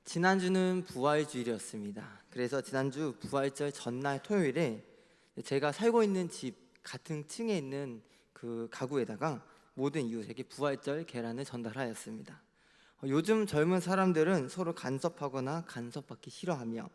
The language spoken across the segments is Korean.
지난주는 부활주일이었습니다. 그래서 지난주 부활절 전날 토요일에 제가 살고 있는 집 같은 층에 있는 그 가구에다가 모든 이웃에게 부활절 계란을 전달하였습니다. 요즘 젊은 사람들은 서로 간섭하거나 간섭받기 싫어하며,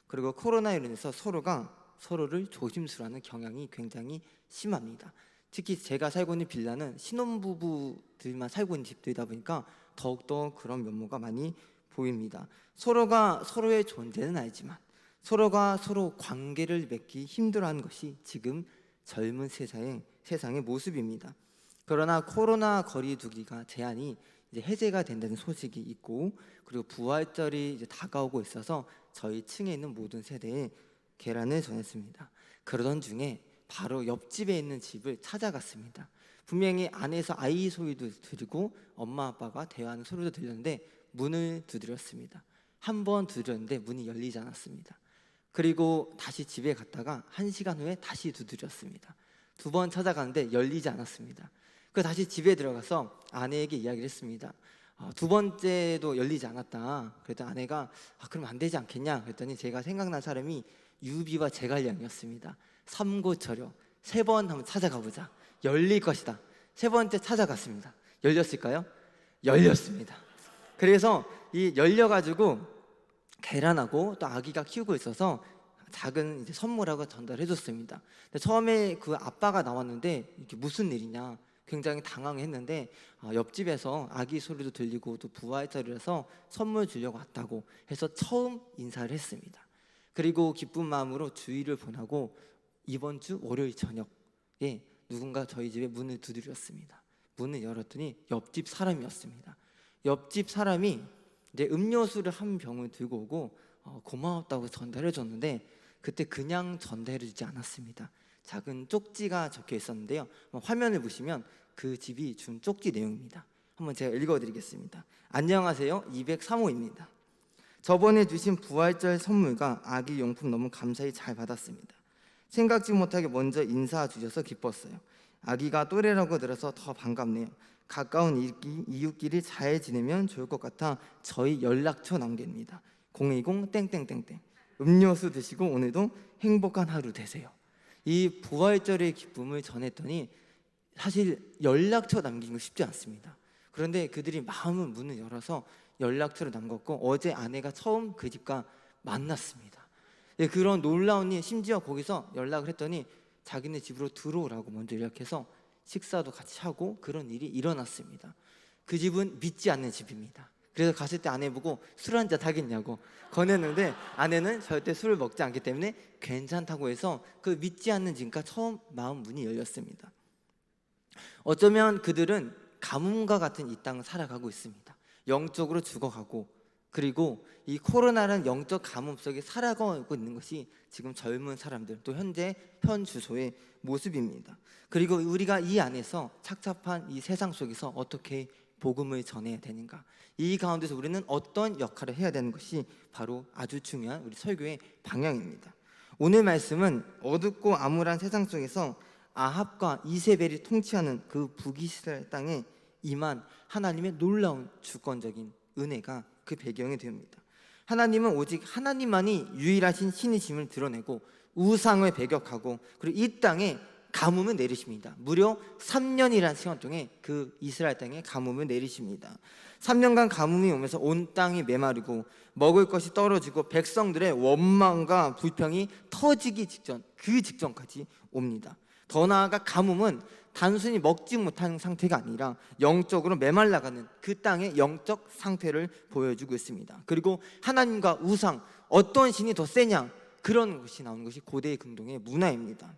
그리고 코로나로 인해서 서로가 서로를 조심스러워하는 경향이 굉장히 심합니다. 특히 제가 살고 있는 빌라는 신혼부부들만 살고 있는 집들이다 보니까 더욱더 그런 면모가 많이 보입니다. 서로가 서로의 존재는 알지만 서로가 서로 관계를 맺기 힘들어하는 것이 지금 젊은 세상의 모습입니다. 그러나 코로나 거리두기가 제한이 이제 해제가 된다는 소식이 있고, 그리고 부활절이 이제 다가오고 있어서 저희 층에 있는 모든 세대에 계란을 전했습니다. 그러던 중에 바로 옆집에 있는 집을 찾아갔습니다. 분명히 안에서 아이 소리도 들리고 엄마 아빠가 대화하는 소리도 들렸는데 문을 두드렸습니다. 한 번 두드렸는데 문이 열리지 않았습니다. 그리고 다시 집에 갔다가 1시간 후에 다시 두드렸습니다. 2번 찾아가는데 열리지 않았습니다. 그래서 다시 집에 들어가서 아내에게 이야기를 했습니다. 2번째도 열리지 않았다. 그랬더니 아내가 그럼 안 되지 않겠냐 그랬더니 제가 생각난 사람이 유비와 제갈량이었습니다. 삼고초려 3번 한번 찾아가 보자, 열릴 것이다. 3번째 찾아갔습니다. 열렸을까요? 열렸습니다. 그래서 이 열려가지고 계란하고 또 아기가 키우고 있어서 작은 이제 선물하고 전달해줬습니다. 근데 처음에 그 아빠가 나왔는데 이게 무슨 일이냐 굉장히 당황했는데 옆집에서 아기 소리도 들리고 또 부활절이라서 선물 주려고 왔다고 해서 처음 인사를 했습니다. 그리고 기쁜 마음으로 주의를 보내고 이번 주 월요일 저녁에 누군가 저희 집에 문을 두드렸습니다. 문을 열었더니 옆집 사람이었습니다. 옆집 사람이 이제 음료수를 한 병을 들고 오고 고마웠다고 전달해 줬는데, 그때 그냥 전달해 주지 않았습니다. 작은 쪽지가 적혀 있었는데요. 화면을 보시면 그 집이 준 쪽지 내용입니다. 한번 제가 읽어드리겠습니다. 안녕하세요, 203호입니다. 저번에 주신 부활절 선물과 아기 용품 너무 감사히 잘 받았습니다. 생각지 못하게 먼저 인사 주셔서 기뻤어요. 아기가 또래라고 들어서 더 반갑네요. 가까운 이웃끼리 잘 지내면 좋을 것 같아 저희 연락처 남깁니다. 020 음료수 드시고 오늘도 행복한 하루 되세요. 이 부활절의 기쁨을 전했더니 사실 연락처 남기는 거 쉽지 않습니다. 그런데 그들이 마음은 문을 열어서 연락처를 남겼고 어제 아내가 처음 그 집과 만났습니다. 그런 놀라운 일, 심지어 거기서 연락을 했더니 자기네 집으로 들어오라고 먼저 연락해서 식사도 같이 하고 그런 일이 일어났습니다. 그 집은 믿지 않는 집입니다. 그래서 갔을 때 아내 보고 술 한잔 하겠냐고 권했는데 아내는 절대 술을 먹지 않기 때문에 괜찮다고 해서 그 믿지 않는 집과 처음 마음 문이 열렸습니다. 어쩌면 그들은 가뭄과 같은 이 땅을 살아가고 있습니다. 영적으로 죽어가고, 그리고 이 코로나라는 영적 가뭄 속에 살아가고 있는 것이 지금 젊은 사람들 또 현 주소의 모습입니다. 그리고 우리가 이 안에서 착잡한 이 세상 속에서 어떻게 복음을 전해야 되는가, 이 가운데서 우리는 어떤 역할을 해야 되는 것이 바로 아주 중요한 우리 설교의 방향입니다. 오늘 말씀은 어둡고 암울한 세상 속에서 아합과 이세벨이 통치하는 그 북이스라엘 땅에 임한 하나님의 놀라운 주권적인 은혜가 그 배경이 됩니다. 하나님은 오직 하나님만이 유일하신 신이심을 드러내고 우상을 배격하고, 그리고 이 땅에 가뭄을 내리십니다. 무려 3년이라는 시간 동안 그 이스라엘 땅에 가뭄을 내리십니다. 3년간 가뭄이 오면서 온 땅이 메마르고 먹을 것이 떨어지고 백성들의 원망과 불평이 터지기 직전, 그 직전까지 옵니다. 더 나아가 가뭄은 단순히 먹지 못하는 상태가 아니라 영적으로 메말라가는 그 땅의 영적 상태를 보여주고 있습니다. 그리고 하나님과 우상, 어떤 신이 더 세냐, 그런 것이 나오는 것이 고대 근동의 문화입니다.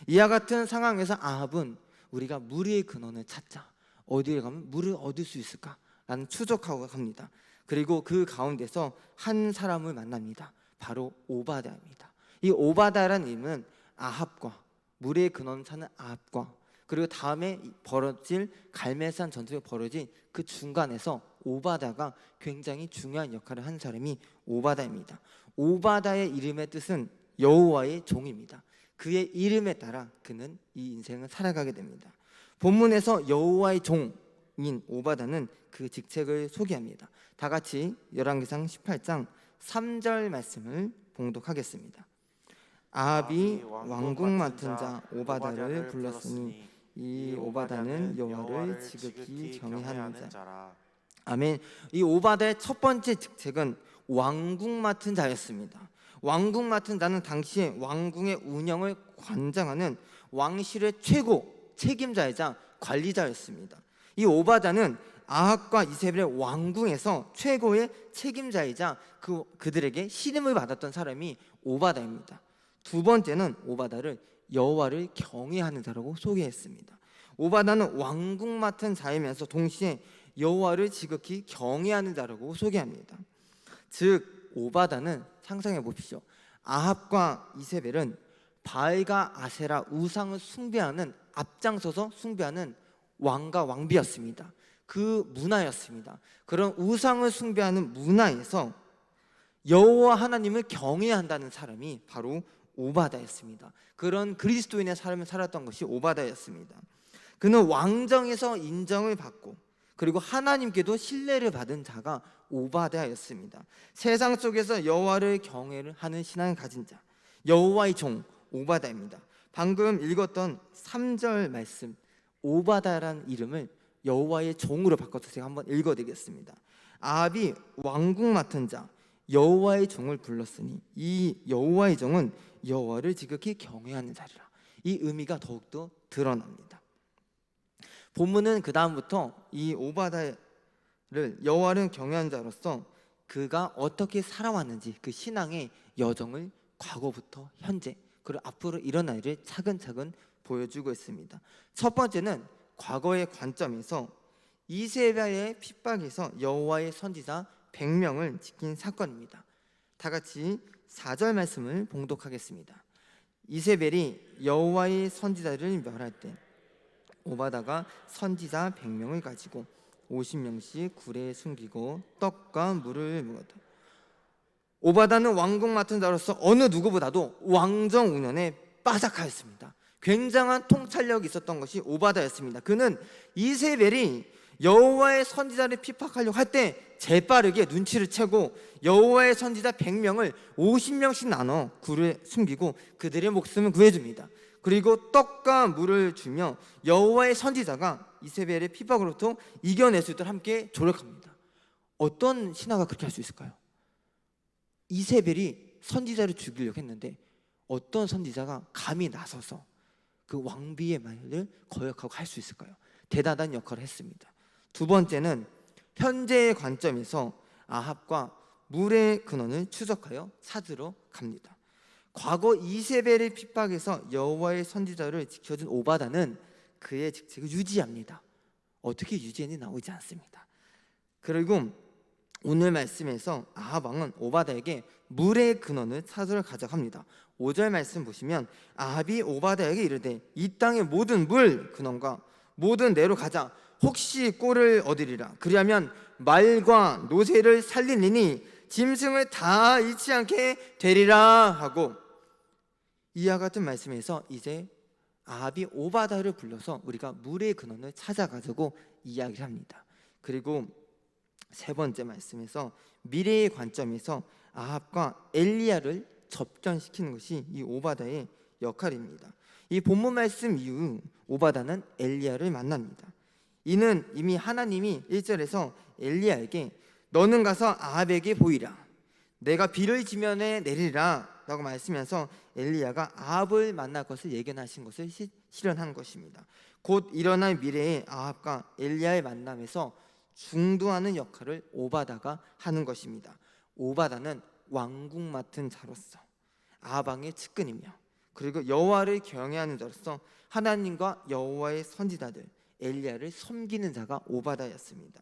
이와 같은 상황에서 아합은 우리가 물의 근원을 찾자, 어디에 가면 물을 얻을 수 있을까 라는 추적하고 갑니다. 그리고 그 가운데서 한 사람을 만납니다. 바로 오바댜입니다. 이 오바댜라는 이름은 아합과 물의 근원 찾는 아합과, 그리고 다음에 벌어질 갈멜산 전투가 벌어진 그 중간에서 오바댜가 굉장히 중요한 역할을 한 사람이 오바댜입니다. 오바댜의 이름의 뜻은 여호와의 종입니다. 그의 이름에 따라 그는 이 인생을 살아가게 됩니다. 본문에서 여호와의 종, 오바다는 그 직책을 소개합니다. 다 같이 열왕기상 18장 3절 말씀을 봉독하겠습니다. 아합이 왕궁 맡은 자 오바다를 불렀으니 이 오바다는 여호와를 지극히 경외하는 자라. 아멘. 이 오바다의 첫 번째 직책은 왕궁 맡은 자였습니다. 왕궁 맡은 자는 당시에 왕궁의 운영을 관장하는 왕실의 최고 책임자이자 관리자였습니다. 이 오바다는 아합과 이세벨의 왕궁에서 최고의 책임자이자 그들에게 신임을 받았던 사람이 오바다입니다. 두 번째는 오바다를 여호와를 경외하는 자라고 소개했습니다. 오바다는 왕궁 맡은 자이면서 동시에 여호와를 지극히 경외하는 자라고 소개합니다. 즉 오바다는 상상해 보십시오. 아합과 이세벨은 바알과 아세라 우상을 숭배하는 앞장서서 숭배하는 왕과 왕비였습니다. 그 문화였습니다. 그런 우상을 숭배하는 문화에서 여호와 하나님을 경외한다는 사람이 바로 오바다였습니다. 그런 그리스도인의 삶을 살았던 것이 오바다였습니다. 그는 왕정에서 인정을 받고 그리고 하나님께도 신뢰를 받은 자가 오바다였습니다. 세상 속에서 여호와를 경외하는 신앙을 가진 자, 여호와의 종 오바다입니다. 방금 읽었던 3절 말씀 오바다라는 이름을 여호와의 종으로 바꿔서 제가 한번 읽어드리겠습니다. 아합이 왕궁 맡은 자 여호와의 종을 불렀으니 이 여호와의 종은 여호와를 지극히 경외하는 자리라. 이 의미가 더욱더 드러납니다. 본문은 그 다음부터 이 오바다를 여호와를 경외하는 자로서 그가 어떻게 살아왔는지 그 신앙의 여정을 과거부터 현재 그리고 앞으로 일어날 일을 차근차근 보여주고 있습니다. 첫 번째는 과거의 관점에서 이세벨의 핍박에서 여호와의 선지자 100명을 지킨 사건입니다. 다 같이 4절 말씀을 봉독하겠습니다. 이세벨이 여호와의 선지자를 멸할 때 오바다가 선지자 100명을 가지고 50명씩 굴에 숨기고 떡과 물을 먹었다. 오바다는 왕궁 맡은 자로서 어느 누구보다도 왕정 운영에 빠삭하였습니다. 굉장한 통찰력이 있었던 것이 오바다였습니다. 그는 이세벨이 여호와의 선지자를 핍박하려고 할 때 재빠르게 눈치를 채고 여호와의 선지자 100명을 50명씩 나눠 굴에 숨기고 그들의 목숨을 구해줍니다. 그리고 떡과 물을 주며 여호와의 선지자가 이세벨의 핍박으로부터 이겨낼 수 있도록 함께 조력합니다. 어떤 신하가 그렇게 할 수 있을까요? 이세벨이 선지자를 죽이려고 했는데 어떤 선지자가 감히 나서서 그 왕비의 말을 거역하고 할 수 있을까요? 대단한 역할을 했습니다. 두 번째는 현재의 관점에서 아합과 물의 근원을 추적하여 찾으러 갑니다. 과거 이세벨의 핍박에서 여호와의 선지자를 지켜준 오바다는 그의 직책을 유지합니다. 어떻게 유지했는지 나오지 않습니다. 그리고 오늘 말씀에서 아합 왕은 오바다에게 물의 근원을 찾으러 가져갑니다. 5절 말씀 보시면 아합이 오바다에게 이르되 이 땅의 모든 물 근원과 모든 내로 가자. 혹시 꼴을 얻으리라. 그리하면 말과 노새를 살리니 짐승을 다 잃지 않게 되리라 하고, 이와 같은 말씀에서 이제 아합이 오바다를 불러서 우리가 물의 근원을 찾아가지고 이야기를 합니다. 그리고 세 번째 말씀에서 미래의 관점에서 아합과 엘리야를 접전시키는 것이 이 오바다의 역할입니다. 이 본문 말씀 이후 오바다는 엘리야를 만납니다. 이는 이미 하나님이 1절에서 엘리야에게 너는 가서 아합에게 보이라. 내가 비를 지면에 내리라 라고 말씀하면서 엘리야가 아합을 만날 것을 예견하신 것을 실현한 것입니다. 곧 일어날 미래에 아합과 엘리야의 만남에서 중도하는 역할을 오바다가 하는 것입니다. 오바다는 왕궁 맡은 자로서 아합 왕의 측근이며 그리고 여호와를 경외하는 자로서 하나님과 여호와의 선지자들 엘리야를 섬기는 자가 오바다였습니다.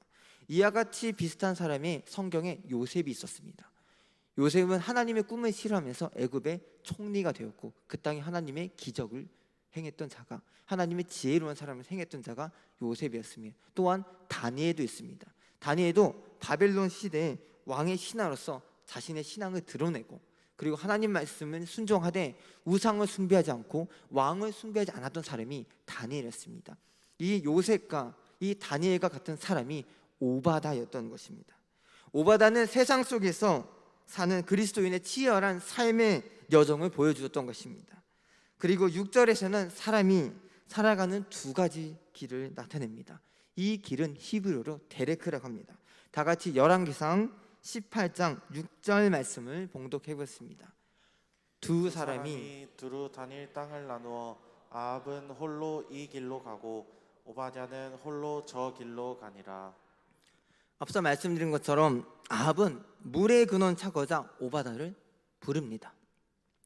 이와 같이 비슷한 사람이 성경에 요셉이 있었습니다. 요셉은 하나님의 꿈을 실현하면서 애굽의 총리가 되었고 그 땅에 하나님의 기적을 행했던 자가, 하나님의 지혜로운 사람을 행했던 자가 요셉이었으며, 또한 다니엘도 있습니다. 다니엘도 바벨론 시대의 왕의 신하로서 자신의 신앙을 드러내고 그리고 하나님 말씀을 순종하되 우상을 숭배하지 않고 왕을 숭배하지 않았던 사람이 다니엘이었습니다. 이 요셉과 이 다니엘과 같은 사람이 오바다였던 것입니다. 오바다는 세상 속에서 사는 그리스도인의 치열한 삶의 여정을 보여주었던 것입니다. 그리고 6절에서는 사람이 살아가는 두 가지 길을 나타냅니다. 이 길은 히브리어로 데레크라고 합니다. 다 같이 열왕기상 18장 6절 말씀을 봉독해 보겠습니다. 두 사람이 두루 다닐 땅을 나누어 아합은 홀로 이 길로 가고 오바댜는 홀로 저 길로 가니라. 앞서 말씀드린 것처럼 아합은 물의 근원 찾고자 오바다를 부릅니다.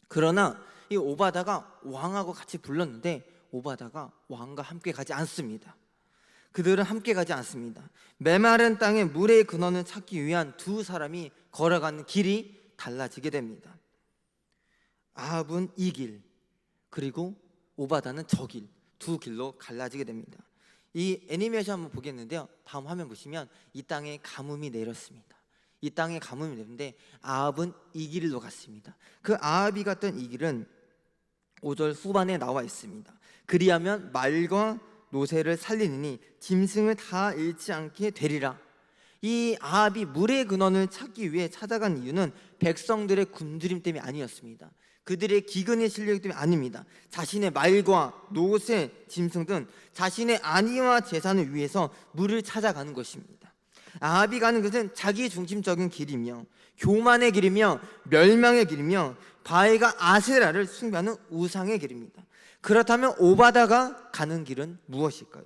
그러나 이 오바다가 왕하고 같이 불렀는데 오바다가 왕과 함께 가지 않습니다. 그들은 함께 가지 않습니다. 메마른 땅에 물의 근원을 찾기 위한 두 사람이 걸어가는 길이 달라지게 됩니다. 아합은 이 길, 그리고 오바다는 저 길, 두 길로 갈라지게 됩니다. 이 애니메이션 한번 보겠는데요. 다음 화면 보시면 이 땅에 가뭄이 내렸습니다. 이 땅에 가뭄이 내렸는데 아합은 이 길로 갔습니다. 그 아합이 갔던 이 길은 5절 후반에 나와 있습니다. 그리하면 말과 노새를 살리느니 짐승을 다 잃지 않게 되리라. 이 아합이 물의 근원을 찾기 위해 찾아간 이유는 백성들의 굶주림 때문이 아니었습니다. 그들의 기근의 실력 때문이 아닙니다. 자신의 말과 노새, 짐승 등 자신의 안위와 재산을 위해서 물을 찾아가는 것입니다. 아합이 가는 것은 자기 중심적인 길이며 교만의 길이며 멸망의 길이며 바알과 아세라를 숭배하는 우상의 길입니다. 그렇다면 오바다가 가는 길은 무엇일까요?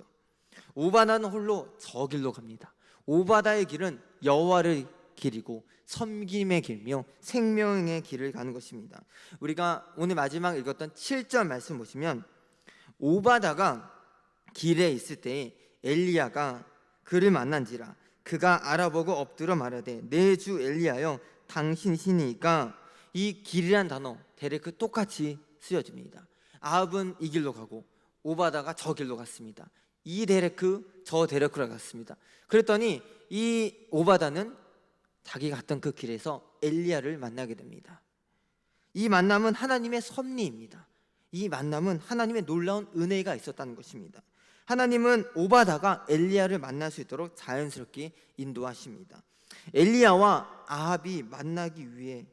오바다는 홀로 저 길로 갑니다. 오바다의 길은 여호와의 길이고 섬김의 길이며 생명의 길을 가는 것입니다. 우리가 오늘 마지막 읽었던 7절 말씀 보시면 오바다가 길에 있을 때 엘리야가 그를 만난지라 그가 알아보고 엎드려 말하되 내 주 엘리야여 당신이시니까. 이 길이란 단어 데레크 똑같이 쓰여집니다. 아합은 이 길로 가고 오바다가 저 길로 갔습니다. 이 데레크 저 데레크로 갔습니다. 그랬더니 이 오바다는 자기가 갔던 그 길에서 엘리야를 만나게 됩니다. 이 만남은 하나님의 섭리입니다. 이 만남은 하나님의 놀라운 은혜가 있었다는 것입니다. 하나님은 오바다가 엘리야를 만날 수 있도록 자연스럽게 인도하십니다. 엘리야와 아합이 만나기 위해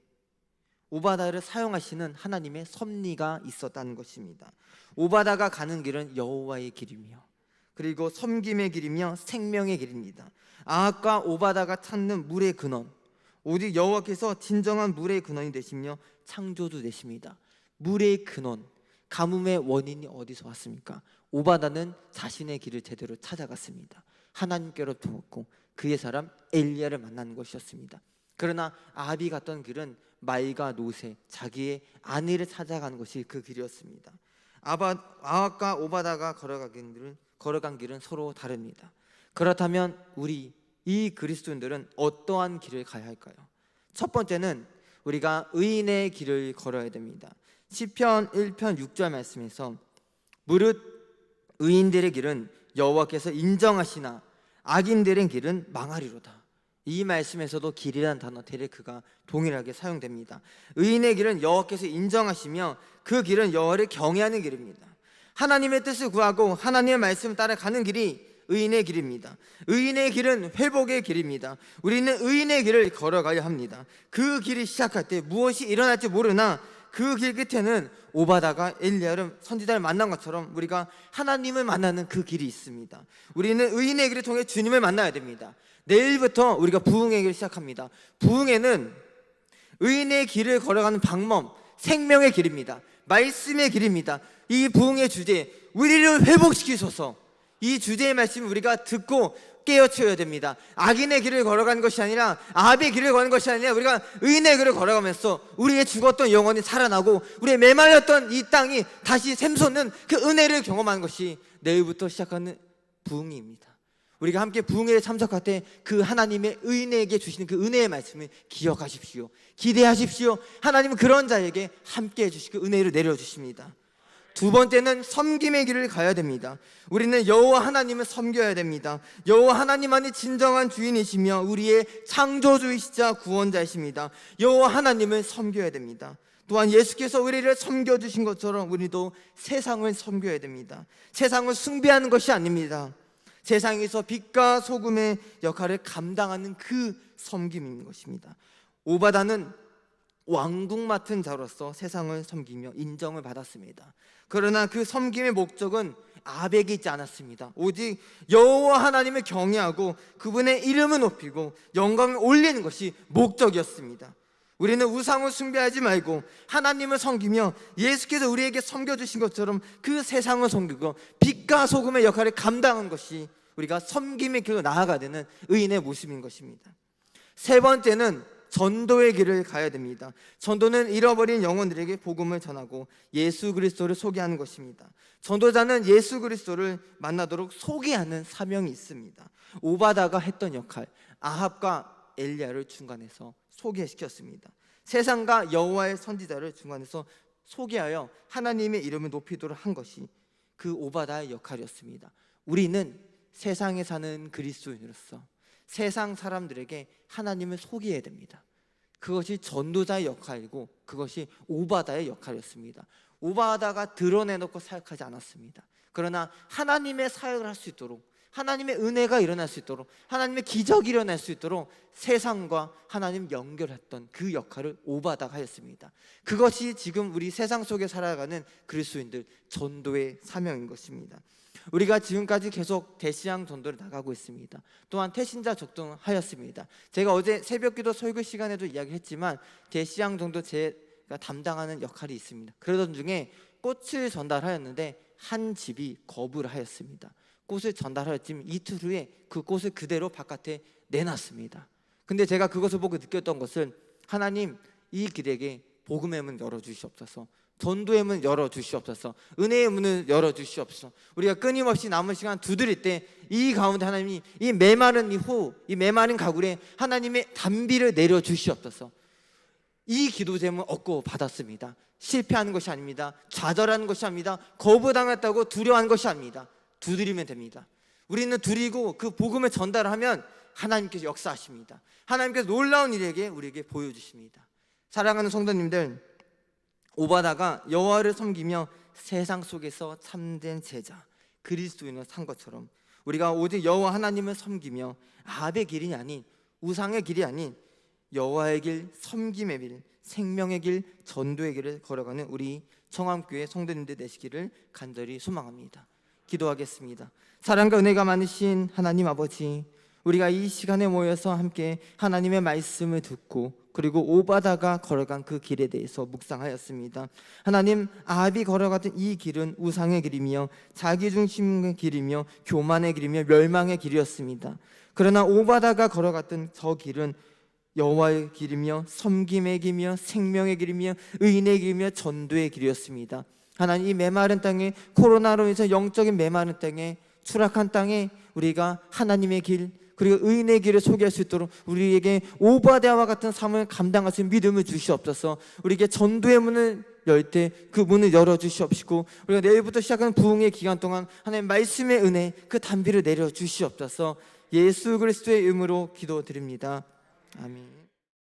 오바다를 사용하시는 하나님의 섭리가 있었다는 것입니다. 오바다가 가는 길은 여호와의 길이며 그리고 섬김의 길이며 생명의 길입니다. 아합과 오바다가 찾는 물의 근원, 오직 여호와께서 진정한 물의 근원이 되시며 창조주 되십니다. 물의 근원, 가뭄의 원인이 어디서 왔습니까? 오바다는 자신의 길을 제대로 찾아갔습니다. 하나님께로부터 왔고 그의 사람 엘리야를 만나는 것이었습니다. 그러나 아합이 갔던 길은 말과 노새, 자기의 아내를 찾아가는 것이 그 길이었습니다. 아합과 오바다가 걸어간 길은 서로 다릅니다. 그렇다면 우리 이 그리스도인들은 어떠한 길을 가야 할까요? 첫 번째는 우리가 의인의 길을 걸어야 됩니다. 시편 1편 6절 말씀에서 무릇 의인들의 길은 여호와께서 인정하시나 악인들의 길은 망하리로다. 이 말씀에서도 길이란 단어 데레크가 동일하게 사용됩니다. 의인의 길은 여호와께서 인정하시며 그 길은 여호와를 경외하는 길입니다. 하나님의 뜻을 구하고 하나님의 말씀을 따라가는 길이 의인의 길입니다. 의인의 길은 회복의 길입니다. 우리는 의인의 길을 걸어가야 합니다. 그 길이 시작할 때 무엇이 일어날지 모르나 그 길 끝에는 오바다가 엘리야를 선지자를 만난 것처럼 우리가 하나님을 만나는 그 길이 있습니다. 우리는 의인의 길을 통해 주님을 만나야 됩니다. 내일부터 우리가 부흥의 길을 시작합니다. 부흥회는 의인의 길을 걸어가는 방법, 생명의 길입니다. 말씀의 길입니다. 이 부흥의 주제, 우리를 회복시키소서. 이 주제의 말씀을 우리가 듣고 깨어쳐야 됩니다. 악인의 길을 걸어가는 것이 아니라 아합의 길을 걸는 것이 아니라 우리가 의인의 길을 걸어가면서 우리의 죽었던 영혼이 살아나고 우리의 메말렸던 이 땅이 다시 샘솟는 그 은혜를 경험하는 것이 내일부터 시작하는 부흥입니다. 우리가 함께 부흥회에 참석할 때 그 하나님의 의인에게 주시는 그 은혜의 말씀을 기억하십시오. 기대하십시오. 하나님은 그런 자에게 함께 해주시고 은혜를 내려주십니다. 두 번째는 섬김의 길을 가야 됩니다. 우리는 여호와 하나님을 섬겨야 됩니다. 여호와 하나님만이 진정한 주인이시며 우리의 창조주이시자 구원자이십니다. 여호와 하나님을 섬겨야 됩니다. 또한 예수께서 우리를 섬겨주신 것처럼 우리도 세상을 섬겨야 됩니다. 세상을 숭배하는 것이 아닙니다. 세상에서 빛과 소금의 역할을 감당하는 그 섬김인 것입니다. 오바다는 왕국 맡은 자로서 세상을 섬기며 인정을 받았습니다. 그러나 그 섬김의 목적은 아벡에 있지 않았습니다. 오직 여호와 하나님을 경외하고 그분의 이름을 높이고 영광을 올리는 것이 목적이었습니다. 우리는 우상을 숭배하지 말고 하나님을 섬기며 예수께서 우리에게 섬겨주신 것처럼 그 세상을 섬기고 빛과 소금의 역할을 감당한 것이 우리가 섬김의 길로 나아가야 되는 의인의 모습인 것입니다. 세 번째는 전도의 길을 가야 됩니다. 전도는 잃어버린 영혼들에게 복음을 전하고 예수 그리스도를 소개하는 것입니다. 전도자는 예수 그리스도를 만나도록 소개하는 사명이 있습니다. 오바다가 했던 역할, 아합과 엘리야를 중간에서 소개시켰습니다. 세상과 여호와의 선지자를 중간에서 소개하여 하나님의 이름을 높이도록 한 것이 그 오바다의 역할이었습니다. 우리는 세상에 사는 그리스도인으로서 세상 사람들에게 하나님을 소개해야 됩니다. 그것이 전도자의 역할이고 그것이 오바다의 역할이었습니다. 오바다가 드러내놓고 사역하지 않았습니다. 그러나 하나님의 사역을 할 수 있도록, 하나님의 은혜가 일어날 수 있도록, 하나님의 기적이 일어날 수 있도록 세상과 하나님 연결했던 그 역할을 오바다가 하였습니다. 그것이 지금 우리 세상 속에 살아가는 그리스도인들 전도의 사명인 것입니다. 우리가 지금까지 계속 대시양 전도를 나가고 있습니다. 또한 태신자 적동하였습니다. 제가 어제 새벽기도 설교 시간에도 이야기했지만 대시양 전도 제가 담당하는 역할이 있습니다. 그러던 중에 꽃을 전달하였는데 한 집이 거부를 하였습니다. 꽃을 전달하였지만 이틀 후에 그 꽃을 그대로 바깥에 내놨습니다. 근데 제가 그것을 보고 느꼈던 것은 하나님, 이 길에게 복음의 문 열어주시옵소서, 전도의 문 열어주시옵소서, 은혜의 문을 열어주시옵소서. 우리가 끊임없이 남은 시간 두드릴 때 이 가운데 하나님이 이 메마른 이 메마른 가구에 하나님의 단비를 내려주시옵소서. 이 기도 제목을 얻고 받았습니다. 실패하는 것이 아닙니다. 좌절하는 것이 아닙니다. 거부당했다고 두려워하는 것이 아닙니다. 두드리면 됩니다. 우리는 두드리고 그 복음을 전달하면 하나님께서 역사하십니다. 하나님께서 놀라운 일에게 우리에게 보여주십니다. 사랑하는 성도님들, 오바다가 여호와를 섬기며 세상 속에서 참된 제자 그리스도인을 산 것처럼 우리가 오직 여호와 하나님을 섬기며 아합의 길이 아닌, 우상의 길이 아닌 여호와의 길, 섬김의 길, 생명의 길, 전도의 길을 걸어가는 우리 청암교회 성도님들 되시기를 간절히 소망합니다. 기도하겠습니다. 사랑과 은혜가 많으신 하나님 아버지, 우리가 이 시간에 모여서 함께 하나님의 말씀을 듣고 그리고 오바다가 걸어간 그 길에 대해서 묵상하였습니다. 하나님, 아합이 걸어갔던 이 길은 우상의 길이며 자기중심의 길이며 교만의 길이며 멸망의 길이었습니다. 그러나 오바다가 걸어갔던 저 길은 여호와의 길이며 섬김의 길이며 생명의 길이며 의인의 길이며 전도의 길이었습니다. 하나님, 이 메마른 땅에, 코로나로 인해서 영적인 메마른 땅에, 추락한 땅에 우리가 하나님의 길 그리고 의인의 길을 소개할 수 있도록 우리에게 오바다와 같은 삶을 감당할 수 있는 믿음을 주시옵소서. 우리에게 전도의 문을 열 때 그 문을 열어주시옵시고 우리가 내일부터 시작하는 부흥의 기간 동안 하나님 말씀의 은혜 그 단비를 내려주시옵소서. 예수 그리스도의 이름으로 기도드립니다. 아멘.